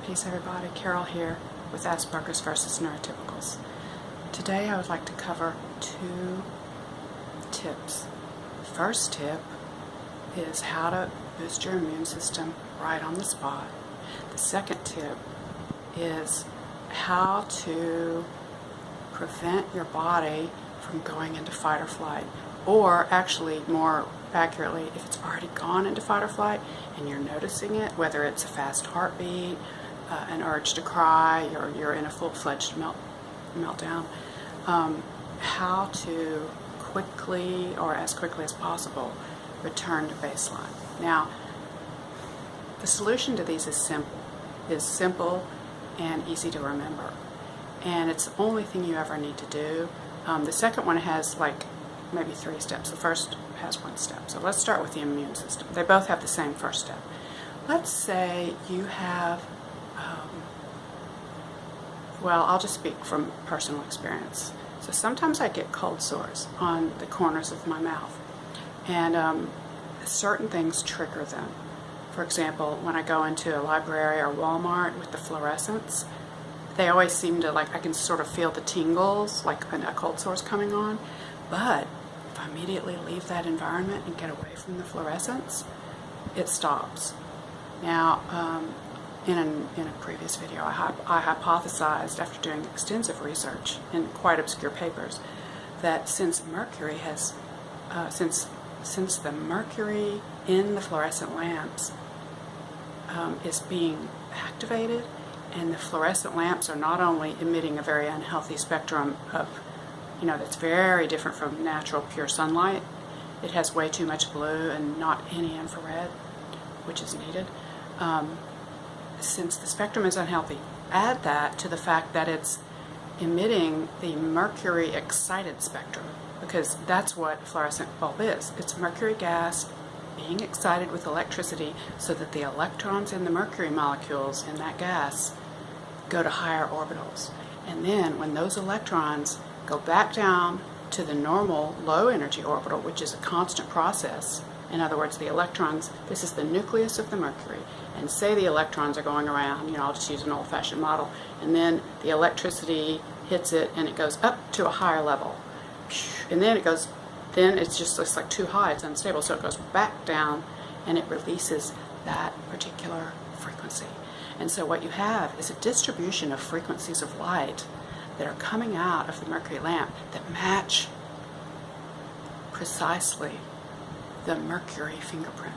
Peace everybody, Carol here with Asperger's versus Neurotypicals. Today I would like to cover 2 tips. The first tip is how to boost your immune system right on the spot. The second tip is how to prevent your body from going into fight or flight, or actually more accurately, if it's already gone into fight or flight and you're noticing it, whether it's a fast heartbeat, an urge to cry, or you're in a full-fledged meltdown, how to quickly, or as quickly as possible, return to baseline. Now, the solution to these is simple and easy to remember, and it's the only thing you ever need to do. The second one has like maybe 3 steps. The first has 1 step. So let's start with the immune system. They both have the same first step. Let's say you have, well, I'll just speak from personal experience. So sometimes I get cold sores on the corners of my mouth, and certain things trigger them. For example, when I go into a library or Walmart with the fluorescents, they always seem to, like, I can sort of feel the tingles, like a cold sore's coming on. But if I immediately leave that environment and get away from the fluorescents, it stops. Now, in a previous video, I hypothesized, after doing extensive research in quite obscure papers, that since mercury has, since the mercury in the fluorescent lamps is being activated, and the fluorescent lamps are not only emitting a very unhealthy spectrum of, that's very different from natural pure sunlight. It has way too much blue and not any infrared, which is needed. Since the spectrum is unhealthy, add that to the fact that it's emitting the mercury excited spectrum, because that's what a fluorescent bulb is. It's mercury gas being excited with electricity so that the electrons in the mercury molecules in that gas go to higher orbitals. And then when those electrons go back down to the normal low energy orbital, which is a constant process. In other words, the electrons, this is the nucleus of the mercury, and say the electrons are going around, I'll just use an old-fashioned model, and then the electricity hits it and it goes up to a higher level. And then it's just like too high, it's unstable, so it goes back down and it releases that particular frequency. And so what you have is a distribution of frequencies of light that are coming out of the mercury lamp that match precisely the mercury fingerprint.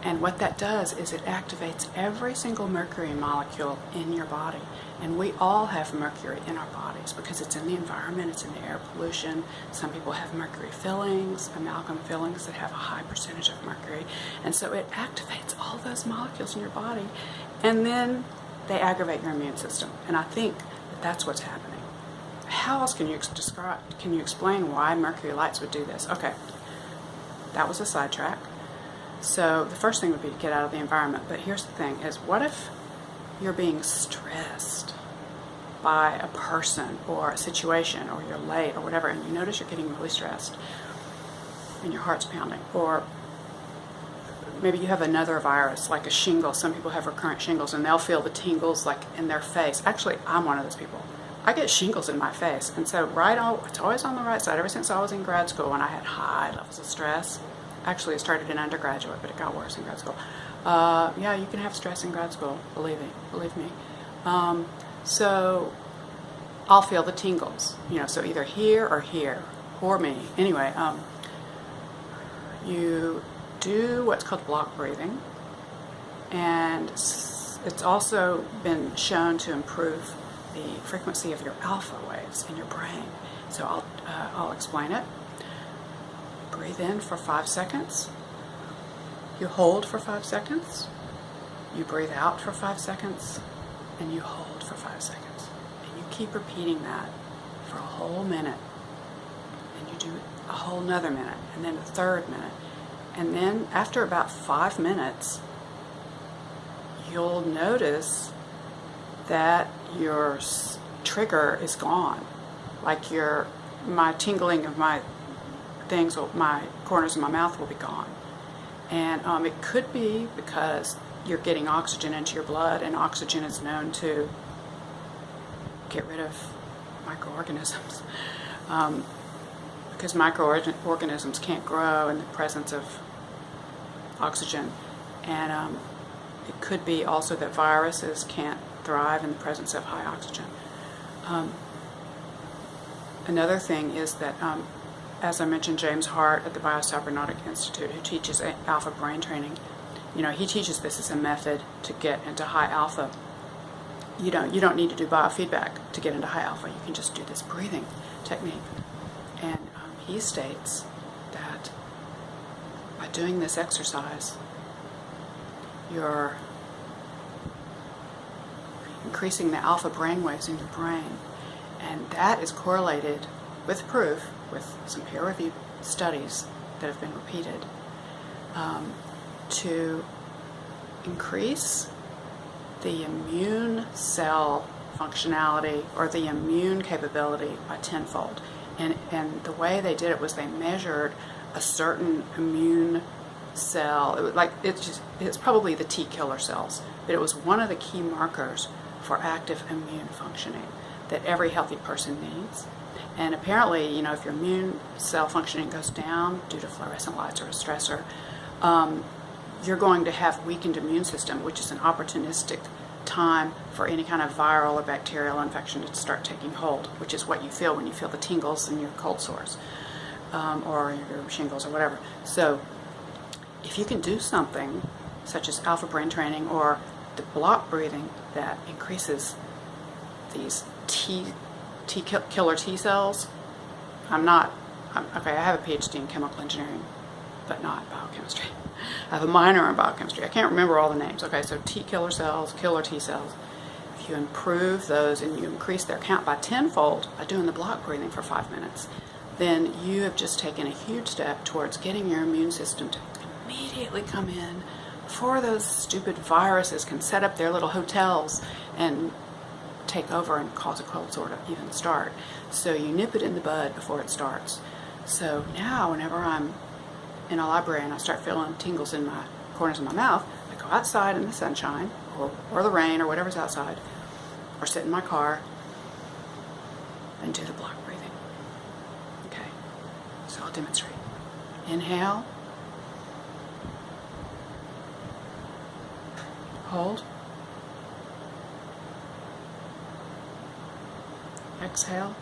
And what that does is it activates every single mercury molecule in your body. And we all have mercury in our bodies because it's in the environment, it's in the air pollution. Some people have mercury fillings, amalgam fillings that have a high percentage of mercury. And so it activates all those molecules in your body, and then they aggravate your immune system. And I think that that's what's happening. How else can you explain why mercury lights would do this? Okay, that was a sidetrack. So the first thing would be to get out of the environment. But here's the thing, is what if you're being stressed by a person or a situation, or you're late or whatever, and you notice you're getting really stressed and your heart's pounding, or maybe you have another virus like a shingle. Some people have recurrent shingles and they'll feel the tingles like in their face. Actually, I'm one of those people. I get shingles in my face, and so it's always on the right side. Ever since I was in grad school, when I had high levels of stress. Actually, it started in undergraduate, but it got worse in grad school. Yeah, you can have stress in grad school, believe me. So I'll feel the tingles, so either here or me. Anyway, you do what's called block breathing, and it's also been shown to improve the frequency of your alpha waves in your brain. So I'll explain it. Breathe in for 5 seconds. You hold for 5 seconds. You breathe out for 5 seconds, and you hold for 5 seconds. And you keep repeating that for a whole minute. And you do a whole another minute, and then a third minute. And then after about 5 minutes, you'll notice that your trigger is gone. Like my tingling of my corners of my mouth will be gone. And it could be because you're getting oxygen into your blood, and oxygen is known to get rid of microorganisms. Because microorganisms can't grow in the presence of oxygen. And it could be also that viruses can't thrive in the presence of high oxygen. Another thing is that, as I mentioned, James Hart at the Biocybernautic Institute, who teaches alpha brain training, he teaches this as a method to get into high alpha. You don't need to do biofeedback to get into high alpha. You can just do this breathing technique. And he states that by doing this exercise, you're increasing the alpha brainwaves in your brain. And that is correlated with proof, with some peer-reviewed studies that have been repeated, to increase the immune cell functionality or the immune capability by tenfold. And the way they did it was they measured a certain immune cell. It's probably the T killer cells, but it was one of the key markers for active immune functioning that every healthy person needs. And apparently, if your immune cell functioning goes down due to fluorescent lights or a stressor, you're going to have weakened immune system, which is an opportunistic time for any kind of viral or bacterial infection to start taking hold, which is what you feel when you feel the tingles in your cold sores or your shingles or whatever. So if you can do something such as alpha brain training or the block breathing that increases these killer T cells. I have a PhD in chemical engineering, but not biochemistry. I have a minor in biochemistry. I can't remember all the names. Okay, so T killer cells, killer T cells. If you improve those and you increase their count by tenfold by doing the block breathing for 5 minutes, then you have just taken a huge step towards getting your immune system to immediately come in before those stupid viruses can set up their little hotels and take over and cause a cold sore to even start. So you nip it in the bud before it starts. So now whenever I'm in a library and I start feeling tingles in my corners of my mouth, I go outside in the sunshine or the rain or whatever's outside, or sit in my car and do the block breathing. Okay, so I'll demonstrate. Inhale. Hold. Exhale.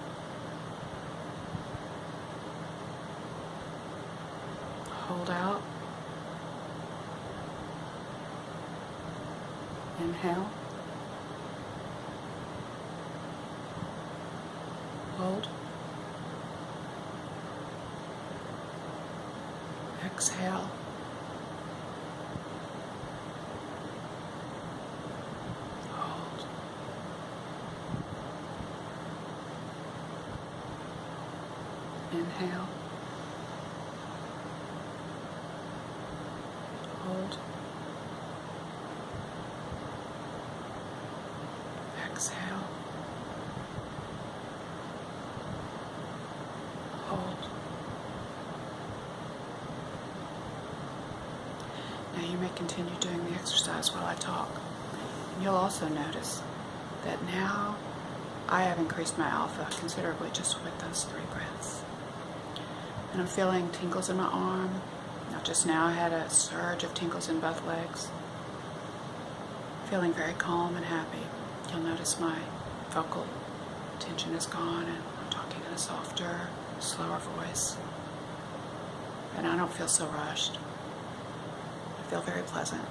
Hold out. Inhale. Hold. Exhale. Hold. Inhale. Hold. Exhale. Hold. Now you may continue doing the exercise while I talk. And you'll also notice that now I have increased my alpha considerably just with those 3 breaths. And I'm feeling tingles in my arm. Now just now I had a surge of tingles in both legs. Feeling very calm and happy. You'll notice my vocal tension is gone and I'm talking in a softer, slower voice. And I don't feel so rushed. I feel very pleasant.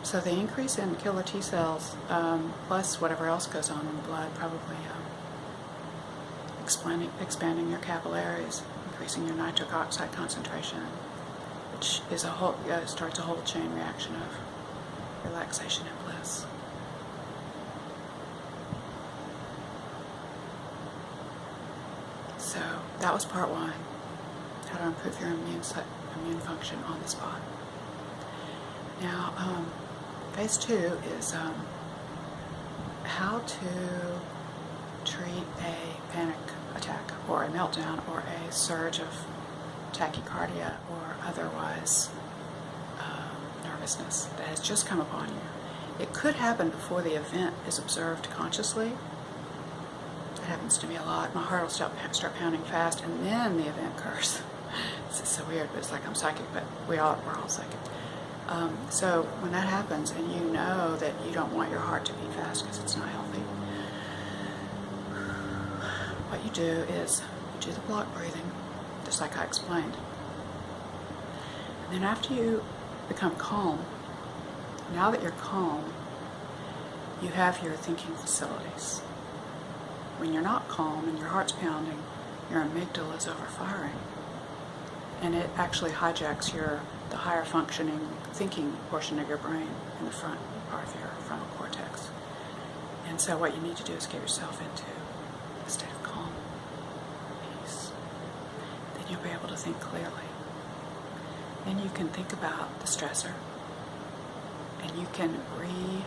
So the increase in killer T cells, plus whatever else goes on in the blood, probably expanding your capillaries, increasing your nitric oxide concentration, which is starts a whole chain reaction of relaxation and bliss. So that was part 1, how to improve your immune function on the spot. Now, phase 2 is how to treat a panic attack or a meltdown or a surge of tachycardia or otherwise nervousness that has just come upon you. It could happen before the event is observed consciously. That happens to me a lot. My heart will start pounding fast, and then the event occurs. It's just so weird, but it's like I'm psychic, but we're all psychic. So when that happens, and you know that you don't want your heart to beat fast because it's not healthy, what you do is you do the block breathing, just like I explained. And then after you become calm, now that you're calm, you have your thinking facilities. When you're not calm and your heart's pounding, your amygdala is overfiring. And it actually hijacks the higher functioning thinking portion of your brain in the front part of your frontal cortex. And so what you need to do is get yourself into a state of calm, peace. Then you'll be able to think clearly. Then you can think about the stressor, and you can reprogram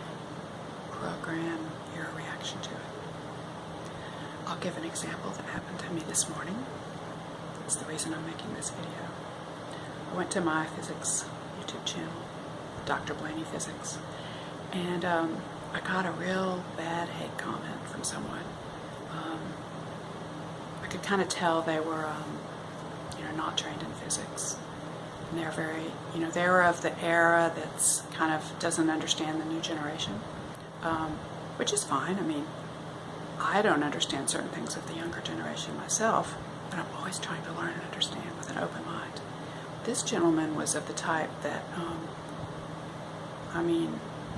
your reaction to it. I'll give an example that happened to me this morning. It's the reason I'm making this video. I went to my physics YouTube channel, Dr. Blaney Physics, and I got a real bad hate comment from someone. I could kind of tell they were, not trained in physics. And they're very, they were of the era that's kind of doesn't understand the new generation, which is fine. I mean, I don't understand certain things of the younger generation myself, but I'm always trying to learn and understand with an open mind. This gentleman was of the type that,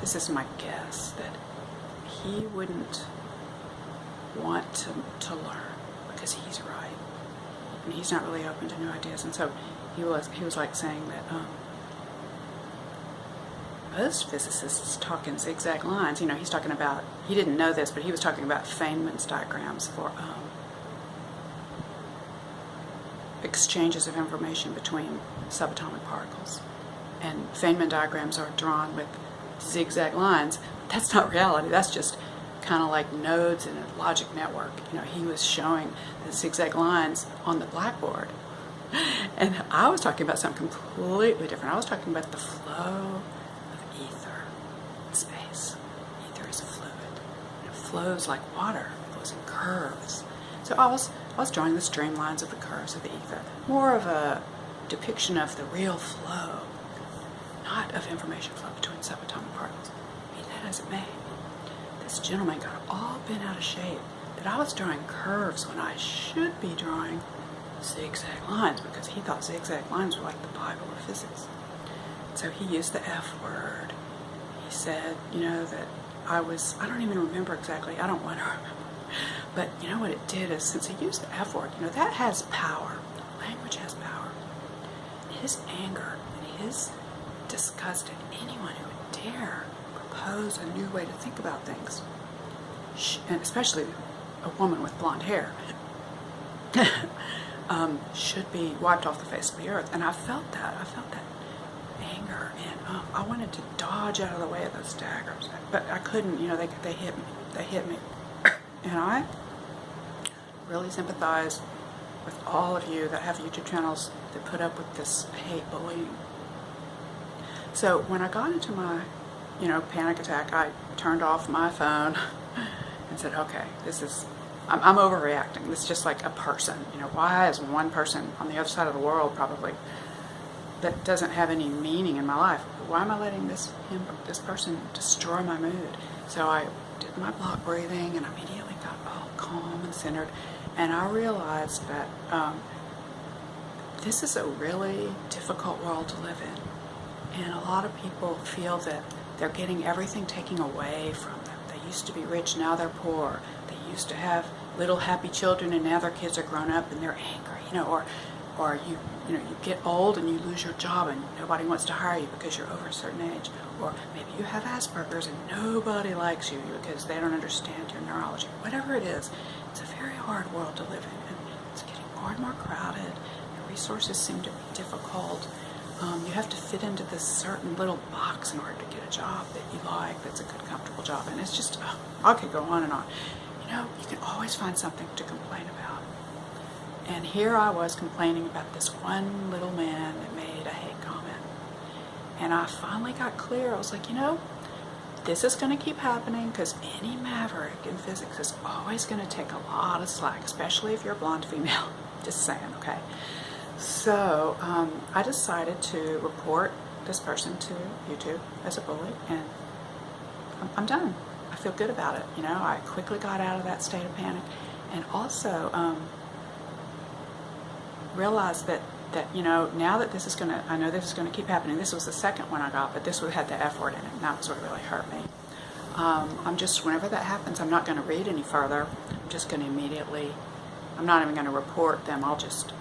this is my guess, that he wouldn't want to learn because he's right. And he's not really open to new ideas. And so he was like saying that most physicists talk in zigzag lines. He's talking about, he didn't know this, but he was talking about Feynman's diagrams for exchanges of information between subatomic particles. And Feynman diagrams are drawn with zigzag lines. That's not reality. That's just kind of like nodes in a logic network. He was showing the zigzag lines on the blackboard. And I was talking about something completely different. I was talking about the flow of ether in space. Ether is a fluid. It flows like water. It flows in curves. So I was drawing the streamlines of the curves of the ether. More of a depiction of the real flow, not of information flow between subatomic particles. Be that as it may, this gentleman got all bent out of shape that I was drawing curves when I should be drawing zigzag lines, because he thought zigzag lines were like the Bible of physics. So he used the F word. He said, that I don't even remember exactly. I don't want to remember. But what it did is, since he used the F word, that has power. Language has power. His anger and his disgust at anyone who would dare propose a new way to think about things, and especially a woman with blonde hair, should be wiped off the face of the earth. And I felt that anger, and I wanted to dodge out of the way of those daggers, but I couldn't. They hit me, and I really sympathize with all of you that have YouTube channels that put up with this hate bullying. So when I got into my, panic attack, I turned off my phone and said, okay, I'm overreacting. This is just like a person. Why is one person on the other side of the world, probably, that doesn't have any meaning in my life, why am I letting this person destroy my mood? So I did my block breathing and immediately got all calm and centered. And I realized that this is a really difficult world to live in. And a lot of people feel that they're getting everything taken away from them. They used to be rich, now they're poor. They used to have little happy children, and now their kids are grown up and they're angry. Or you get old and you lose your job and nobody wants to hire you because you're over a certain age. Or maybe you have Asperger's and nobody likes you because they don't understand your neurology. Whatever it is, it's a very hard world to live in, and it's getting more and more crowded. The resources seem to be difficult. You have to fit into this certain little box in order to get a job that you like, that's a good, comfortable job. And it's just, I could go on and on. You can always find something to complain about. And here I was complaining about this one little man that made a hate comment. And I finally got clear. I was like, you know, this is going to keep happening because any maverick in physics is always going to take a lot of slack, especially if you're a blonde female. Just saying, okay? So I decided to report this person to YouTube as a bully, and I'm done. I feel good about it. You know, I quickly got out of that state of panic, and also realized that you know, now that this is going to, I know this is going to keep happening. This was the second one I got, but this one had the F word in it, and that was what really hurt me. I'm just, whenever that happens, I'm not going to read any further. I'm just going to immediately, I'm not even going to report them. I'll just,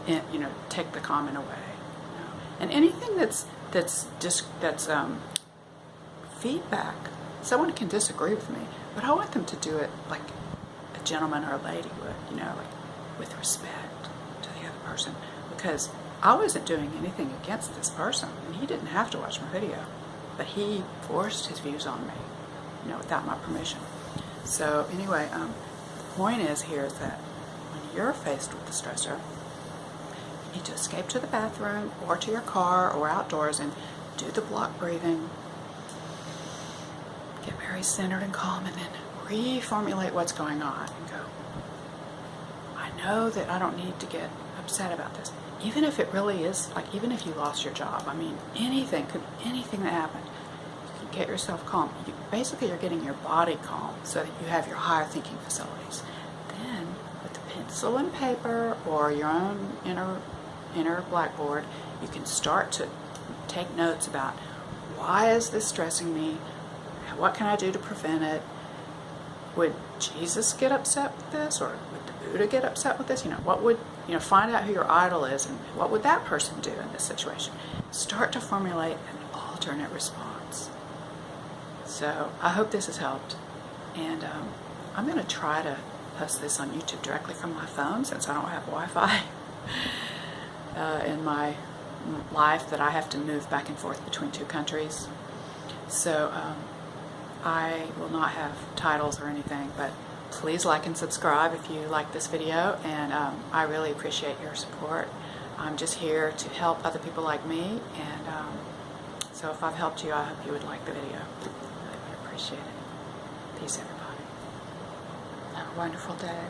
you know, take the comment away. You know? And anything that's feedback, someone can disagree with me, but I want them to do it like a gentleman or a lady would, you know, like with respect to the other person, because I wasn't doing anything against this person, and he didn't have to watch my video, but he forced his views on me, you know, without my permission. So anyway, the point is here is that when you're faced with the stressor, you need to escape to the bathroom or to your car or outdoors and do the block breathing, get very centered and calm, and then reformulate what's going on and go, I know that I don't need to get upset about this. Even if it really is, like, even if you lost your job, I mean, anything that happened, you can get yourself calm. Basically, you're getting your body calm so that you have your higher thinking facilities. Then, with the pencil and paper or your own inner blackboard, you can start to take notes about, why is this stressing me? What can I do to prevent it? Would Jesus get upset with this, or would the Buddha get upset with this? You know, what would, you know, find out who your idol is and what would that person do in this situation. Start to formulate an alternate response. So I hope this has helped, and I'm going to try to post this on YouTube directly from my phone, since I don't have Wi-Fi in my life that I have to move back and forth between 2 countries. So I will not have titles or anything, but please like and subscribe if you like this video, and I really appreciate your support. I'm just here to help other people like me, and so if I've helped you, I hope you would like the video. I really would appreciate it. Peace, everybody. Have a wonderful day.